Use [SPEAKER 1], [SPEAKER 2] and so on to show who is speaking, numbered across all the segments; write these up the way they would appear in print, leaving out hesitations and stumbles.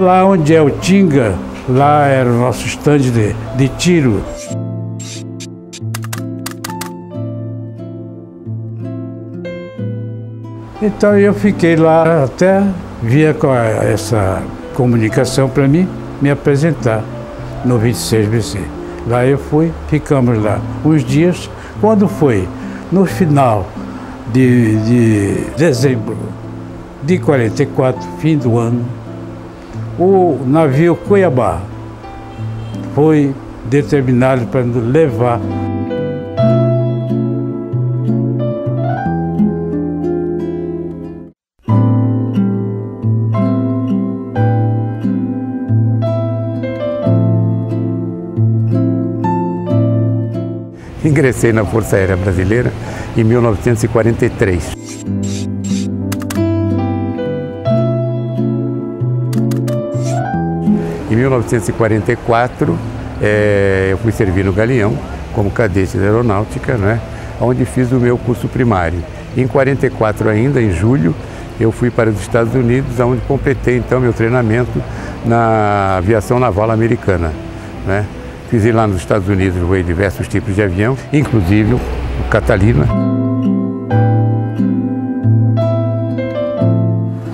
[SPEAKER 1] Lá onde é o Tinga, lá era o nosso estande de tiro. Então eu fiquei lá até vir com essa comunicação para mim me apresentar no 26BC. Lá eu fui, ficamos lá uns dias. Quando foi no final de dezembro de 44, fim do ano, o navio Cuiabá foi determinado para nos levar.
[SPEAKER 2] Ingressei na Força Aérea Brasileira em 1943. Em 1944, eu fui servir no Galeão como cadete da Aeronáutica, né, onde fiz o meu curso primário. Em 44 ainda, em julho, eu fui para os Estados Unidos, onde completei então meu treinamento na aviação naval americana, né. Fiz lá nos Estados Unidos, voei diversos tipos de avião, inclusive o Catalina.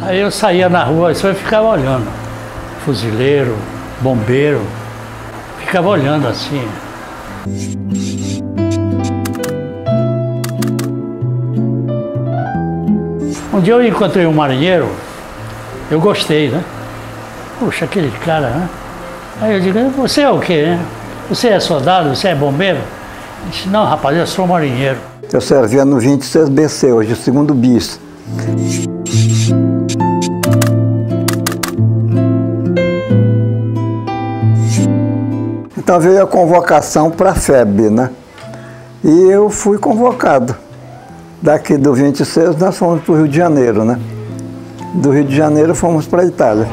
[SPEAKER 3] Aí eu saía na rua e só ficava olhando. Fuzileiro, bombeiro, ficava olhando assim. Um dia eu encontrei um marinheiro, eu gostei, né? Puxa, aquele cara, né? Aí eu digo, você é o quê, né? Você é soldado? Você é bombeiro? Ele disse, não, rapaz, eu sou marinheiro.
[SPEAKER 4] Eu servia no 26BC, hoje o 2º bis. Então veio a convocação para a FEB, né? E eu fui convocado. Daqui do 26 nós fomos para o Rio de Janeiro, né? Do Rio de Janeiro fomos para a Itália.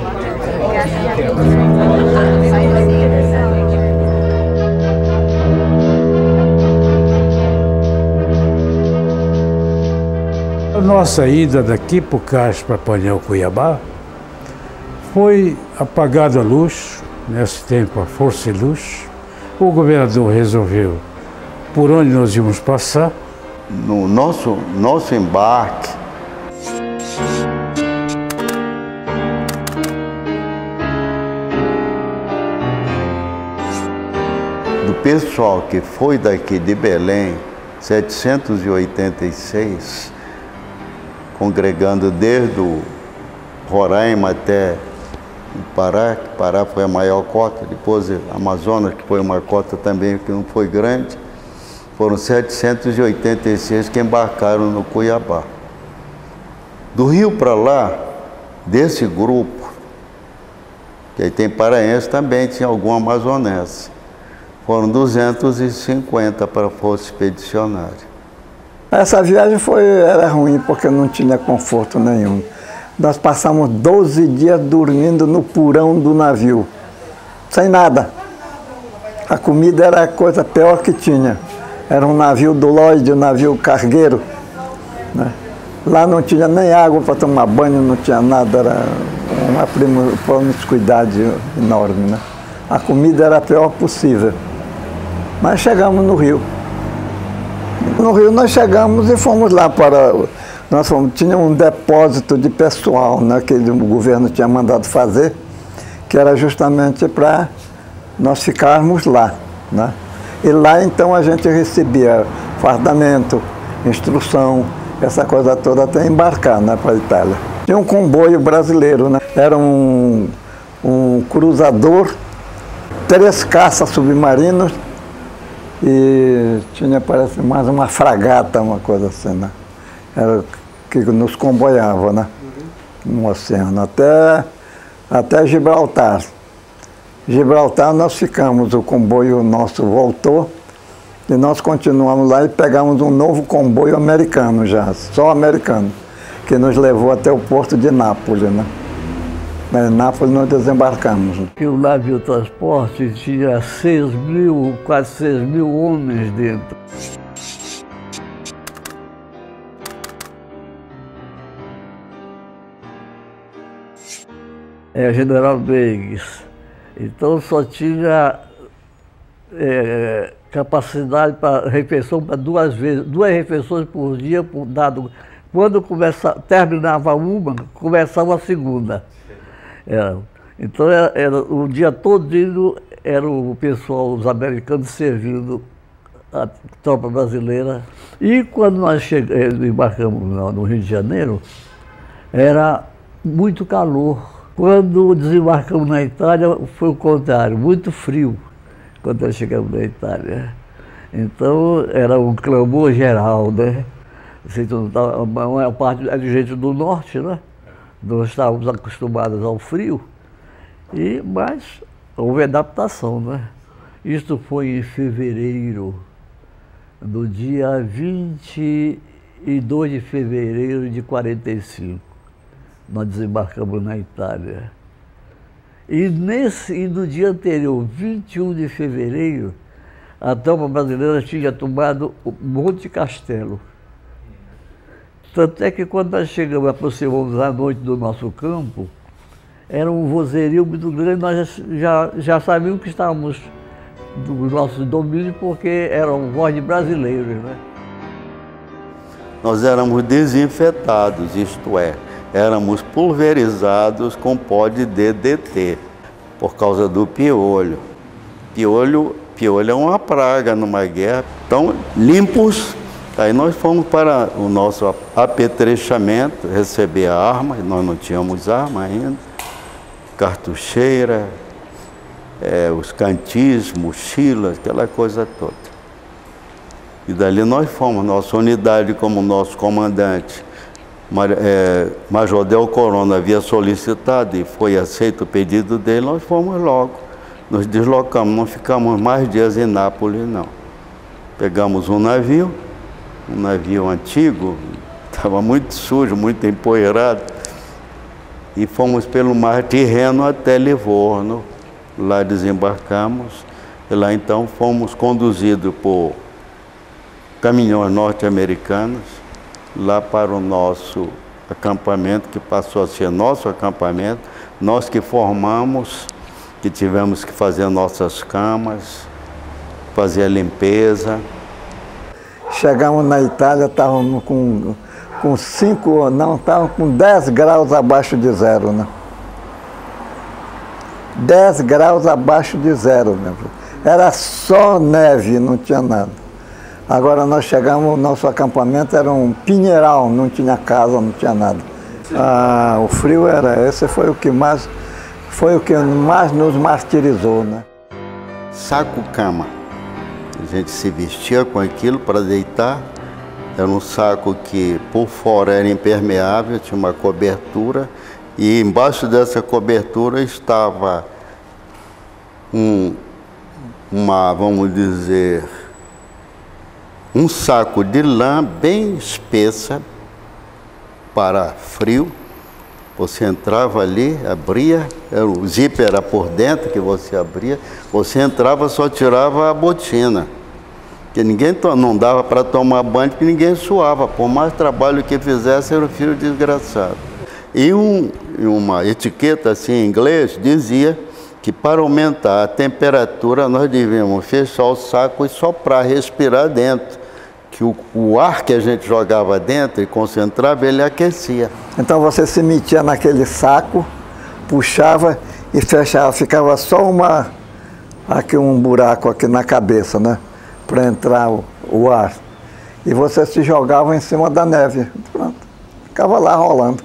[SPEAKER 1] A nossa ida daqui para o Cais para apanhar o Cuiabá foi apagada a luz, nesse tempo a força e luz. O governador resolveu por onde nós íamos passar.
[SPEAKER 5] No nosso embarque, do pessoal que foi daqui de Belém, 786, congregando desde o Roraima até o Pará, que Pará foi a maior cota, depois Amazonas, que foi uma cota também que não foi grande, foram 786 que embarcaram no Cuiabá. Do Rio para lá, desse grupo, que aí tem paraense também, tinha algum amazonense, foram 250 para a Força Expedicionária.
[SPEAKER 4] Essa viagem era ruim porque não tinha conforto nenhum. Nós passamos 12 dias dormindo no porão do navio, sem nada. A comida era a coisa pior que tinha. Era um navio do Lloyd, um navio cargueiro, né? Lá não tinha nem água para tomar banho, não tinha nada, era uma promiscuidade enorme, né? A comida era a pior possível. Mas chegamos no Rio. No Rio nós chegamos e fomos lá para... tinha um depósito de pessoal, né, que o governo tinha mandado fazer, que era justamente para nós ficarmos lá, né? E lá então a gente recebia fardamento, instrução, essa coisa toda até embarcar, né, para a Itália. Tinha um comboio brasileiro, né? Era um cruzador, 3 caças submarinos e tinha, parece, mais uma fragata, uma coisa assim, né? Era que nos comboiava, né? No oceano, até Gibraltar. Gibraltar nós ficamos, o comboio nosso voltou e nós continuamos lá e pegamos um novo comboio americano já, só americano, que nos levou até o porto de Nápoles, né? Em Nápoles nós desembarcamos.
[SPEAKER 6] O navio transporte tinha quase 6 mil homens dentro. General Mengs. Então só tinha capacidade para refeição para duas refeições por dia, por dado. Quando terminava uma, começava a segunda. Então era o dia todo era o pessoal, os americanos servindo a tropa brasileira. E quando nós embarcamos no Rio de Janeiro, era muito calor. Quando desembarcamos na Itália, foi o contrário, muito frio, quando nós chegamos na Itália. Então, era um clamor geral, né? Uma parte era de gente do norte, né? Nós estávamos acostumados ao frio, mas houve adaptação, né? Isto foi em fevereiro, no dia 22 de fevereiro de 45. Nós desembarcamos na Itália. E no dia anterior, 21 de fevereiro, a tropa brasileira tinha tomado o Monte Castelo. Tanto é que quando nós chegamos, aproximamos à noite do nosso campo, era um vozerio muito grande, nós já sabíamos que estávamos do nosso domínio, porque eram voz de brasileiros, né?
[SPEAKER 5] Nós éramos desinfetados, isto é, éramos pulverizados com pó de DDT, por causa do piolho. Piolho é uma praga numa guerra. Então, limpos, aí nós fomos para o nosso apetrechamento, receber armas, nós não tínhamos arma ainda, cartucheira, os cantis, mochilas, aquela coisa toda. E dali nós fomos, nossa unidade como nosso comandante, Major Del Corona havia solicitado e foi aceito o pedido dele, nós fomos logo, nos deslocamos, não ficamos mais dias em Nápoles, não. Pegamos um navio antigo, estava muito sujo, muito empoeirado, e fomos pelo mar Tirreno até Livorno. Lá desembarcamos, e lá então fomos conduzidos por caminhões norte-americanos, lá para o nosso acampamento, que passou a ser nosso acampamento, nós que formamos, que tivemos que fazer nossas camas, fazer a limpeza.
[SPEAKER 4] Chegamos na Itália, estávamos com 10 graus abaixo de zero, né? 10 graus abaixo de zero, né? Era só neve, não tinha nada. Agora nós chegamos, nosso acampamento era um pinheiral, não tinha casa, não tinha nada. O frio esse foi o que mais nos martirizou, né?
[SPEAKER 5] Saco-cama. A gente se vestia com aquilo para deitar. Era um saco que por fora era impermeável, tinha uma cobertura, e embaixo dessa cobertura estava vamos dizer, um saco de lã bem espessa para frio. Você entrava ali, abria, o zíper era por dentro que você abria, você entrava, só tirava a botina. Porque não dava para tomar banho, porque ninguém suava, por mais trabalho que fizesse, era um frio desgraçado. E uma etiqueta assim em inglês dizia que para aumentar a temperatura nós devíamos fechar o saco e soprar, respirar dentro, que o ar que a gente jogava dentro e concentrava, ele aquecia.
[SPEAKER 4] Então você se metia naquele saco, puxava e fechava, ficava só um buraco aqui na cabeça, né? Para entrar o ar. E você se jogava em cima da neve. Pronto. Ficava lá rolando.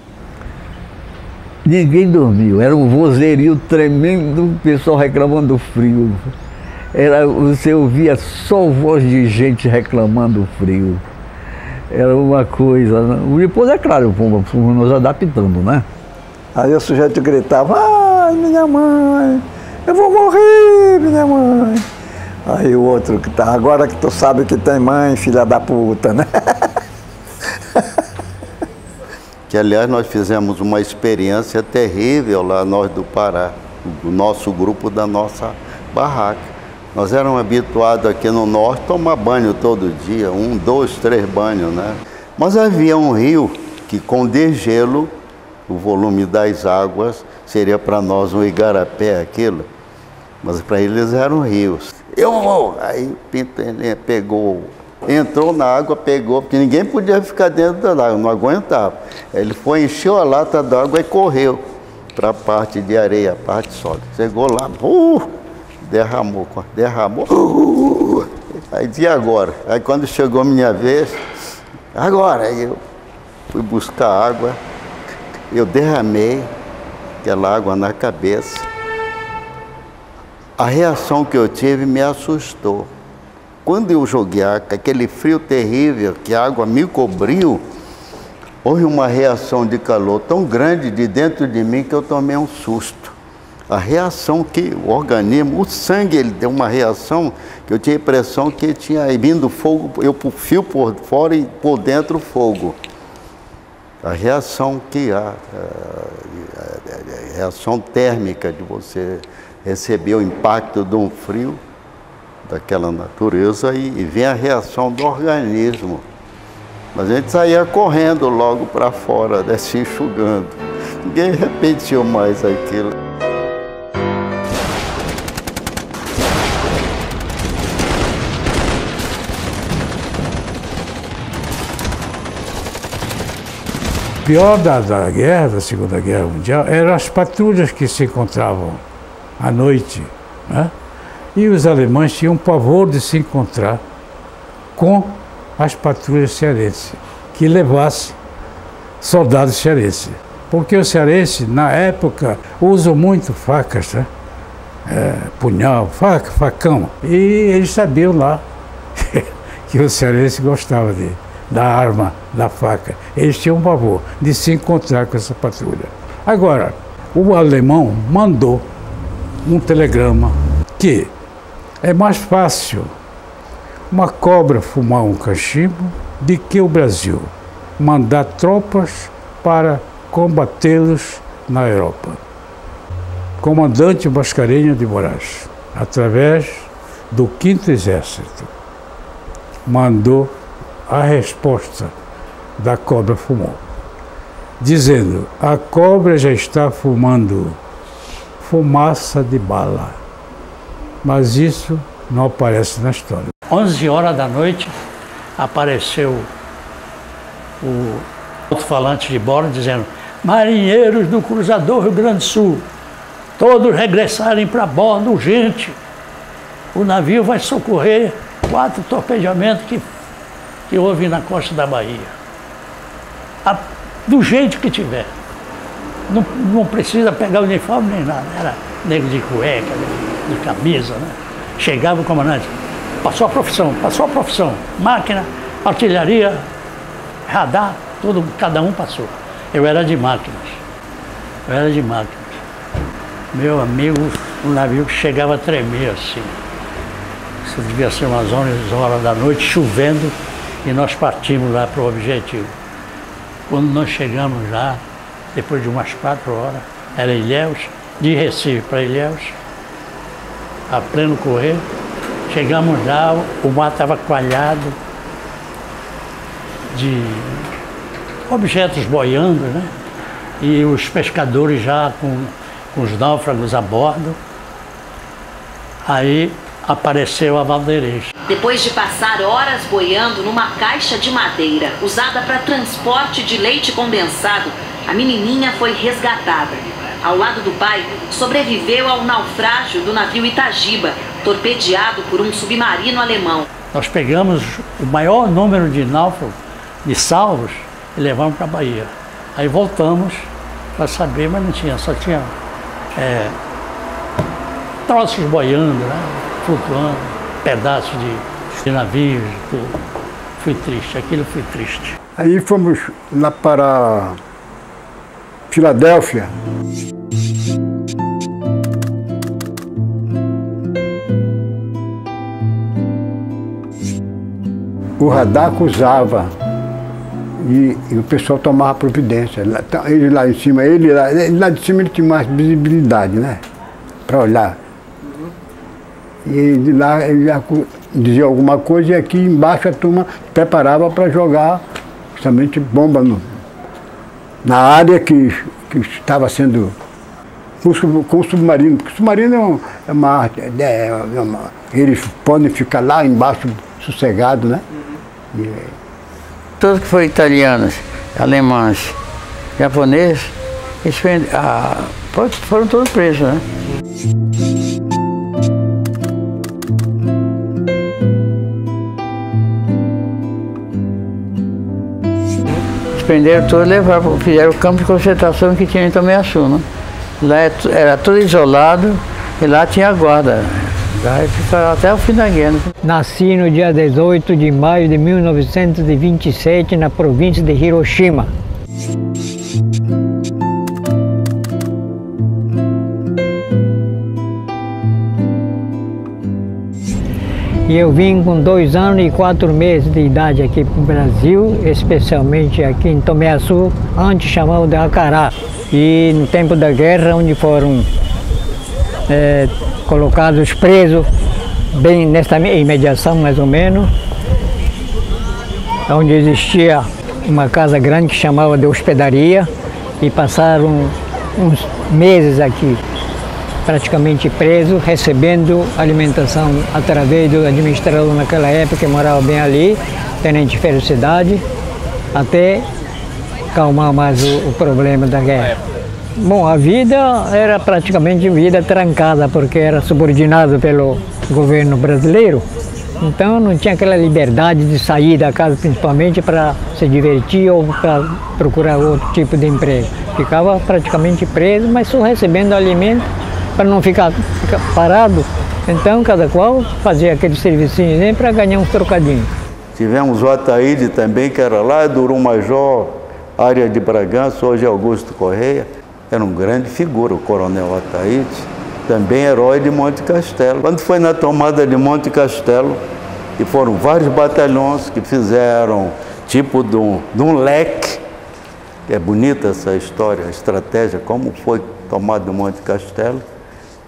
[SPEAKER 6] Ninguém dormiu. Era um vozerio tremendo, o pessoal reclamando do frio. Você ouvia só voz de gente reclamando do frio. Era uma coisa. Depois, é claro, fomos nos adaptando, né?
[SPEAKER 4] Aí o sujeito gritava: ai, minha mãe, eu vou morrer, minha mãe. Aí o outro que tá, agora que tu sabe que tem mãe, filha da puta, né?
[SPEAKER 5] Que, aliás, nós fizemos uma experiência terrível lá, nós do Pará, do nosso grupo, da nossa barraca. Nós éramos habituados aqui no norte a tomar banho todo dia, 1, 2, 3 banhos, né? Mas havia um rio que, com degelo, o volume das águas seria para nós um igarapé aquilo, mas para eles eram rios. Eu vou! Aí o Pinto pegou, entrou na água, pegou, porque ninguém podia ficar dentro da água, não aguentava. Ele foi, encheu a lata d'água e correu para a parte de areia, a parte sólida. Chegou lá, derramou. Aí dizia agora. Aí quando chegou a minha vez, agora, aí eu fui buscar água, eu derramei aquela água na cabeça. A reação que eu tive me assustou. Quando eu joguei aquele frio terrível, que a água me cobriu, houve uma reação de calor tão grande de dentro de mim que eu tomei um susto. A reação que o organismo, o sangue, ele deu uma reação que eu tinha a impressão que tinha vindo fogo, eu fio por fora e por dentro fogo. A reação que a reação térmica de você receber o impacto de um frio daquela natureza e vem a reação do organismo. Mas a gente saía correndo logo para fora, né, se enxugando. Ninguém repetiu mais aquilo.
[SPEAKER 1] O pior da guerra, da Segunda Guerra Mundial, eram as patrulhas que se encontravam à noite, né? E os alemães tinham pavor de se encontrar com as patrulhas cearenses, que levassem soldados cearenses. Porque os cearenses, na época, usam muito facas, né? Punhal, faca, facão. E eles sabiam lá que os cearenses gostavam da arma, da faca. Eles tinham pavor de se encontrar com essa patrulha. Agora, o alemão mandou um telegrama que é mais fácil uma cobra fumar um cachimbo do que o Brasil mandar tropas para combatê-los na Europa. Comandante Mascarenhas de Moraes, através do 5º Exército, mandou a resposta da cobra fumou, dizendo: a cobra já está fumando fumaça de bala. Mas isso não aparece na história.
[SPEAKER 3] 11 horas da noite, apareceu o alto-falante de bordo dizendo: marinheiros do cruzador Rio Grande do Sul, todos regressarem para bordo urgente. O navio vai socorrer 4 torpedeamentos que houve na costa da Bahia. Do jeito que tiver. Não precisa pegar uniforme nem nada. Era negro de cueca, de camisa, né? Chegava o comandante, passou a profissão. Máquina, artilharia, radar, tudo, cada um passou. Eu era de máquinas. Meu amigo, o navio chegava a tremer assim. Isso devia ser umas 11 horas da noite, chovendo, e nós partimos lá para o objetivo. Quando nós chegamos lá, depois de umas 4 horas, era Ilhéus, de Recife para Ilhéus, a pleno correr. Chegamos lá, o mar estava coalhado de objetos boiando, né? E os pescadores já com os náufragos a bordo. Aí apareceu a Valdez.
[SPEAKER 7] Depois de passar horas boiando numa caixa de madeira usada para transporte de leite condensado, a menininha foi resgatada. Ao lado do pai, sobreviveu ao naufrágio do navio Itagiba, torpedeado por um submarino alemão.
[SPEAKER 3] Nós pegamos o maior número de náufragos, de salvos, e levamos para a Bahia. Aí voltamos para saber, mas não tinha, só tinha troços boiando, né? Flutuando, pedaços de navios, tudo. Fui triste, aquilo foi triste.
[SPEAKER 8] Aí fomos lá para Filadélfia. O radar acusava e o pessoal tomava providência. Ele lá em cima, ele lá de cima ele tinha mais visibilidade, né? Para olhar. E de lá ele dizia alguma coisa e aqui embaixo a turma preparava para jogar justamente bomba na área que que estava sendo com o submarino, porque o submarino é uma arte, eles podem ficar lá embaixo sossegados, né?
[SPEAKER 6] Todos que foram italianos, alemães, japoneses, eles foram todos presos, né? Eles prenderam todos e levaram, fizeram o campo de concentração que tinha em Tomiaçu, né? Lá era tudo isolado e lá tinha guarda. Lá ficaram até o fim da guerra.
[SPEAKER 9] Nasci no dia 18 de maio de 1927 na província de Hiroshima. E eu vim com 2 anos e 4 meses de idade aqui para o Brasil, especialmente aqui em Tomiaçu, antes chamado de Acará. E no tempo da guerra, onde foram colocados presos, bem nesta imediação mais ou menos, onde existia uma casa grande que chamava de hospedaria, e passaram uns meses aqui, praticamente preso, recebendo alimentação através do administrador naquela época, que morava bem ali, Tenente Felicidade, até acalmar mais o problema da guerra. Bom, a vida era praticamente vida trancada, porque era subordinado pelo governo brasileiro, então não tinha aquela liberdade de sair da casa, principalmente para se divertir ou para procurar outro tipo de emprego. Ficava praticamente preso, mas só recebendo alimento, para não ficar parado. Então, cada qual fazia aquele servicinho para ganhar uns trocadinhos.
[SPEAKER 5] Tivemos o Ataíde também, que era lá do Major, área de Bragança, hoje é Augusto Correia. Era uma grande figura, o coronel Ataíde, também herói de Monte Castelo. Quando foi na tomada de Monte Castelo, e foram vários batalhões que fizeram tipo de um leque, que é bonita essa história, a estratégia, como foi tomado Monte Castelo,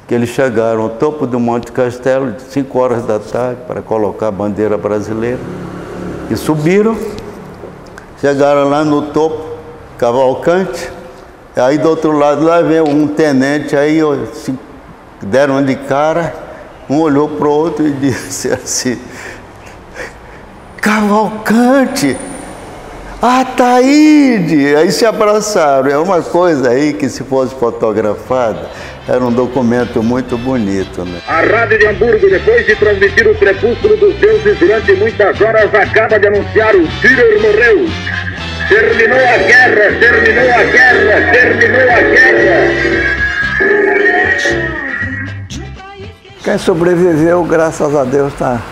[SPEAKER 5] que eles chegaram ao topo do Monte Castelo, de 5 horas da tarde, para colocar a bandeira brasileira, e subiram, chegaram lá no topo, Cavalcante, aí do outro lado lá veio um tenente, aí se deram de cara, um olhou para o outro e disse assim: Cavalcante, Ataíde! Aí se abraçaram. É uma coisa aí que, se fosse fotografada, era um documento muito bonito, né?
[SPEAKER 10] A Rádio de Hamburgo, depois de transmitir o crepúsculo dos deuses durante muitas horas, acaba de anunciar: o Führer morreu. Terminou a guerra, terminou a guerra, terminou a guerra.
[SPEAKER 4] Quem sobreviveu, graças a Deus, tá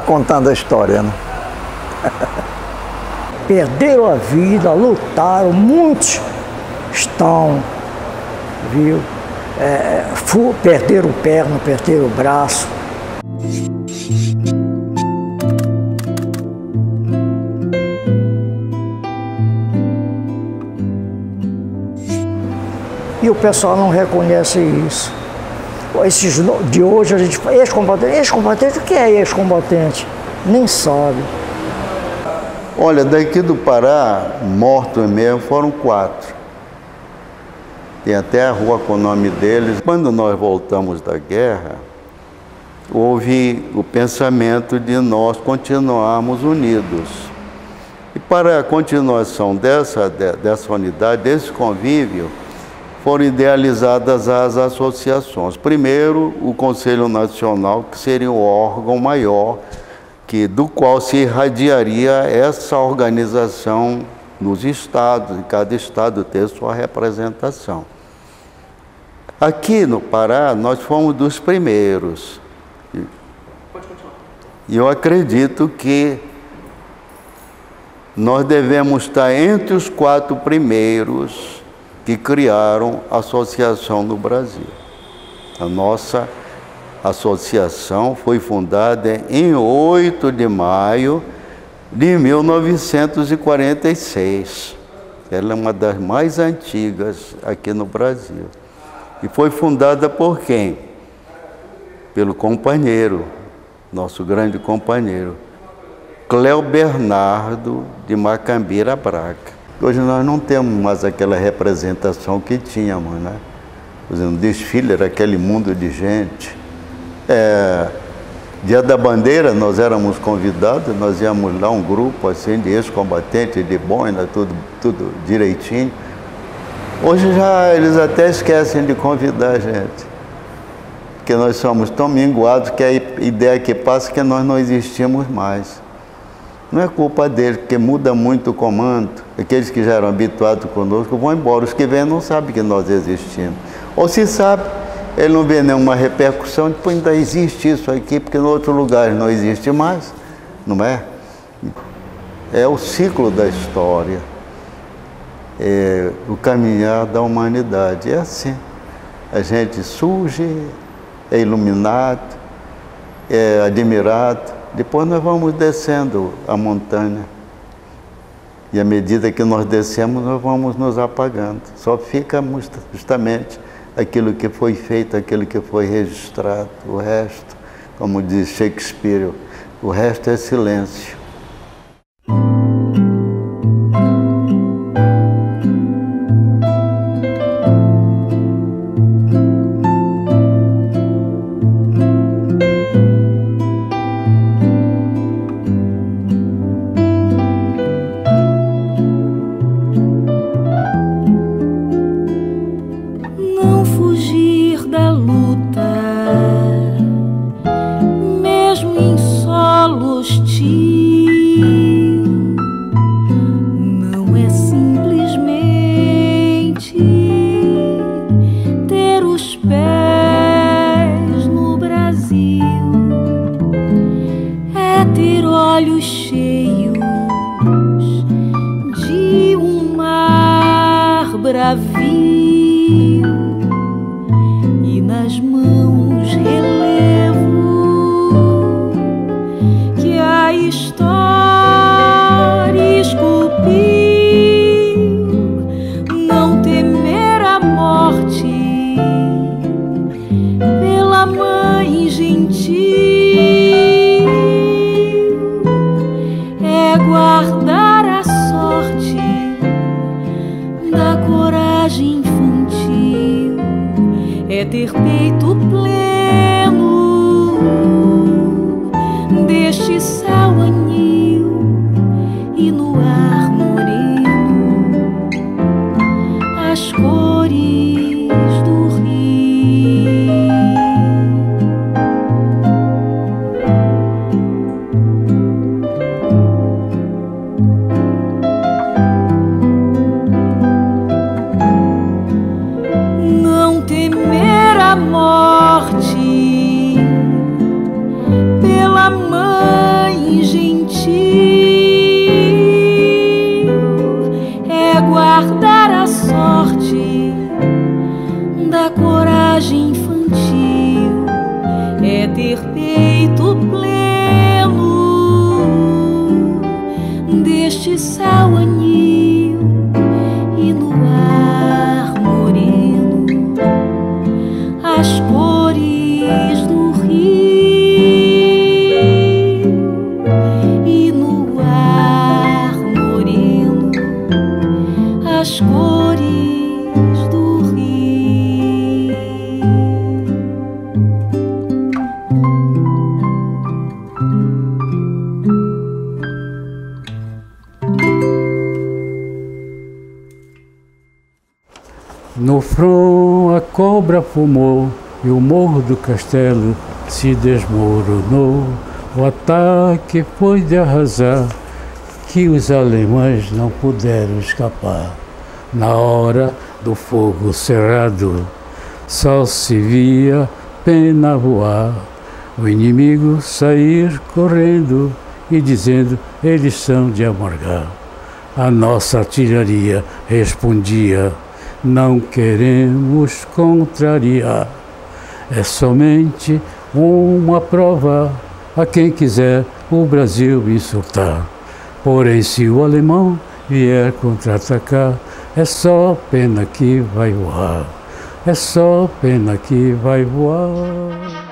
[SPEAKER 4] contando a história, né?
[SPEAKER 9] Perderam a vida, lutaram, muitos estão, viu? Perderam perna, perderam o braço. E o pessoal não reconhece isso. Esses de hoje a gente fala, ex-combatente, o que é ex-combatente? Nem sabe.
[SPEAKER 5] Olha, daqui do Pará, mortos mesmo, foram 4. Tem até a rua com o nome deles. Quando nós voltamos da guerra, houve o pensamento de nós continuarmos unidos. E para a continuação dessa unidade, desse convívio, foram idealizadas as associações. Primeiro, o Conselho Nacional, que seria o órgão maior, do qual se irradiaria essa organização nos estados, e cada estado ter sua representação. Aqui no Pará, nós fomos dos primeiros. E eu acredito que nós devemos estar entre os 4 primeiros que criaram a associação no Brasil. A nossa associação foi fundada em 8 de maio de 1946. Ela é uma das mais antigas aqui no Brasil. E foi fundada por quem? Pelo companheiro, nosso grande companheiro, Cléo Bernardo de Macambira Braga. Hoje nós não temos mais aquela representação que tínhamos, né? Por exemplo, o desfile era aquele mundo de gente. Dia da Bandeira, nós éramos convidados, nós íamos lá, um grupo assim de ex-combatentes, de boina, tudo direitinho. Hoje já eles até esquecem de convidar a gente, porque nós somos tão minguados que a ideia que passa é que nós não existimos mais. Não é culpa deles, porque muda muito o comando. Aqueles que já eram habituados conosco vão embora, os que vêm não sabem que nós existimos. Ou se sabe, ele não vê nenhuma repercussão, depois ainda existe isso aqui, porque em outros lugares não existe mais, não é? É o ciclo da história, é o caminhar da humanidade, é assim. A gente surge, é iluminado, é admirado, depois nós vamos descendo a montanha. E à medida que nós descemos, nós vamos nos apagando. Só fica justamente aquilo que foi feito, aquilo que foi registrado. O resto, como diz Shakespeare, o resto é silêncio.
[SPEAKER 11] E nas mãos relevo que a história esculpiu. Não temer a morte pela mãe gentil é guardar a sorte da coragem infantil, é ter peito pleno deste céu anil e no ar moreno as cores do rio. Não temer a morte pela mãe gentil é guardar a sorte da coragem infantil, é ter peito pleno deste céu anil e no ar moreno as cores do rio e no ar moreno as cores do rio.
[SPEAKER 1] No front a cobra fumou e o morro do castelo se desmoronou. O ataque foi de arrasar que os alemães não puderam escapar. Na hora do fogo cerrado só se via pena voar. O inimigo sair correndo e dizendo eles são de amargar. A nossa artilharia respondia: não queremos contrariar, é somente uma prova a quem quiser o Brasil insultar. Porém, se o alemão vier contra-atacar, é só pena que vai voar, é só pena que vai voar.